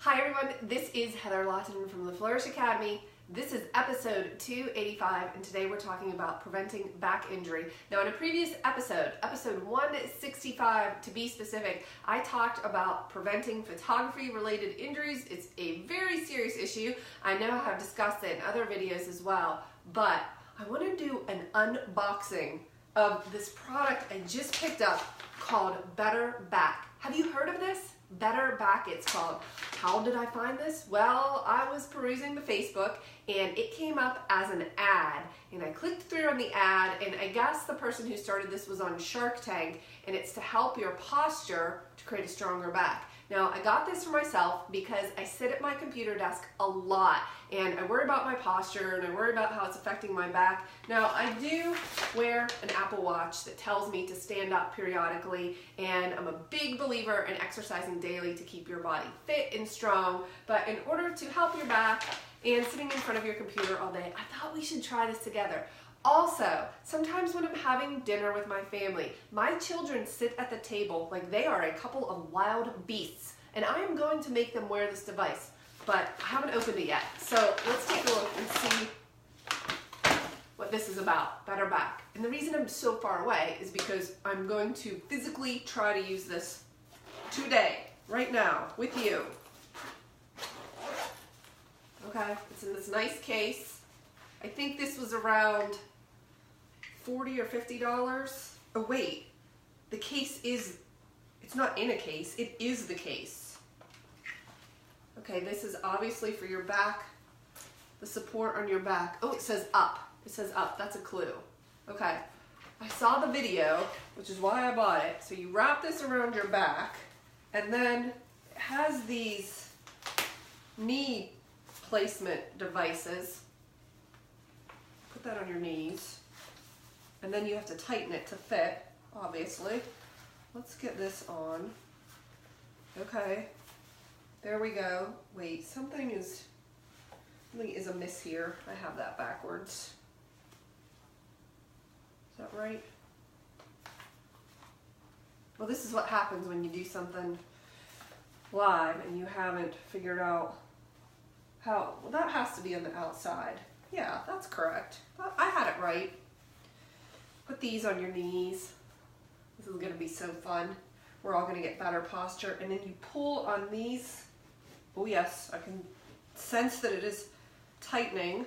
Hi everyone, this is Heather Lawton from the Flourish.Academy. This is episode 285, and today we're talking about preventing back injury. Now in a previous episode, episode 165 to be specific, I talked about preventing photography related injuries. It's a very serious issue. I know I've discussed it in other videos as well, but I want to do an unboxing of this product I just picked up called Better Back. Have you heard of this? Better Back, it's called. How did I find this? Well, I was perusing the Facebook and it came up as an ad, and I clicked through on the ad, and I guess the person who started this was on Shark Tank, and it's to help your posture to create a stronger back. Now, I got this for myself because I sit at my computer desk a lot and I worry about my posture and I worry about how it's affecting my back. Now, I do wear an Apple Watch that tells me to stand up periodically, and I'm a big believer in exercising daily to keep your body fit and strong. But in order to help your back and sitting in front of your computer all day, I thought we should try this together. Also, sometimes when I'm having dinner with my family, my children sit at the table like they are a couple of wild beasts, and I am going to make them wear this device, but I haven't opened it yet. So let's take a look and see what this is about, Better Back. And the reason I'm so far away is because I'm going to physically try to use this today, right now, with you. Okay, it's in this nice case. I think this was around $40 or $50. Oh wait, the case is, it's not in a case, it is the case. Okay, this is obviously for your back, the support on your back. Oh, it says up. It says up, that's a clue. Okay, I saw the video, which is why I bought it. So you wrap this around your back, and then it has these knee placement devices. Put that on your knees, and then you have to tighten it to fit, obviously. Let's get this on. Okay, there we go. Wait, something is amiss here. I have that backwards. Is that right? Well, this is what happens when you do something live and you haven't figured out how. Well, that has to be on the outside. Yeah, that's correct. I had it right. Put these on your knees. This is going to be so fun. We're all going to get better posture. And then you pull on these. Oh yes, I can sense that it is tightening.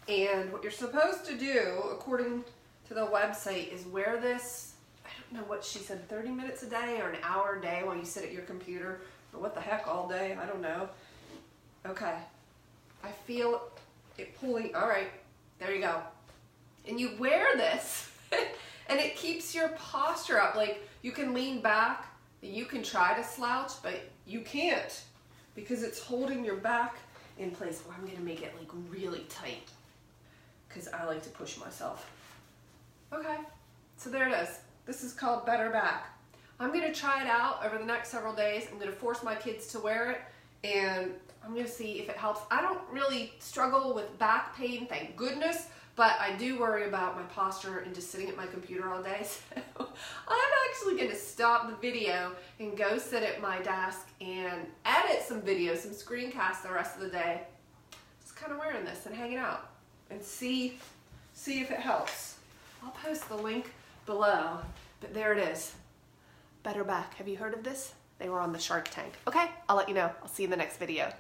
And what you're supposed to do, according to the website, is wear this, I don't know what she said, 30 minutes a day or an hour a day while you sit at your computer. Or what the heck, all day, I don't know. Okay, I feel it pulling. All right, there you go. And you wear this and it keeps your posture up. Like, you can lean back, you can try to slouch, but you can't because it's holding your back in place. Well, I'm gonna make it like really tight because I like to push myself. Okay, so there it is. This is called Better Back. I'm gonna try it out over the next several days. I'm gonna force my kids to wear it, and I'm going to see if it helps. I don't really struggle with back pain, thank goodness, but I do worry about my posture and just sitting at my computer all day. So I'm actually going to stop the video and go sit at my desk and edit some videos, some screencasts the rest of the day. Just kind of wearing this and hanging out and see if it helps. I'll post the link below, but there it is. Better Back. Have you heard of this? They were on the Shark Tank. Okay, I'll let you know. I'll see you in the next video.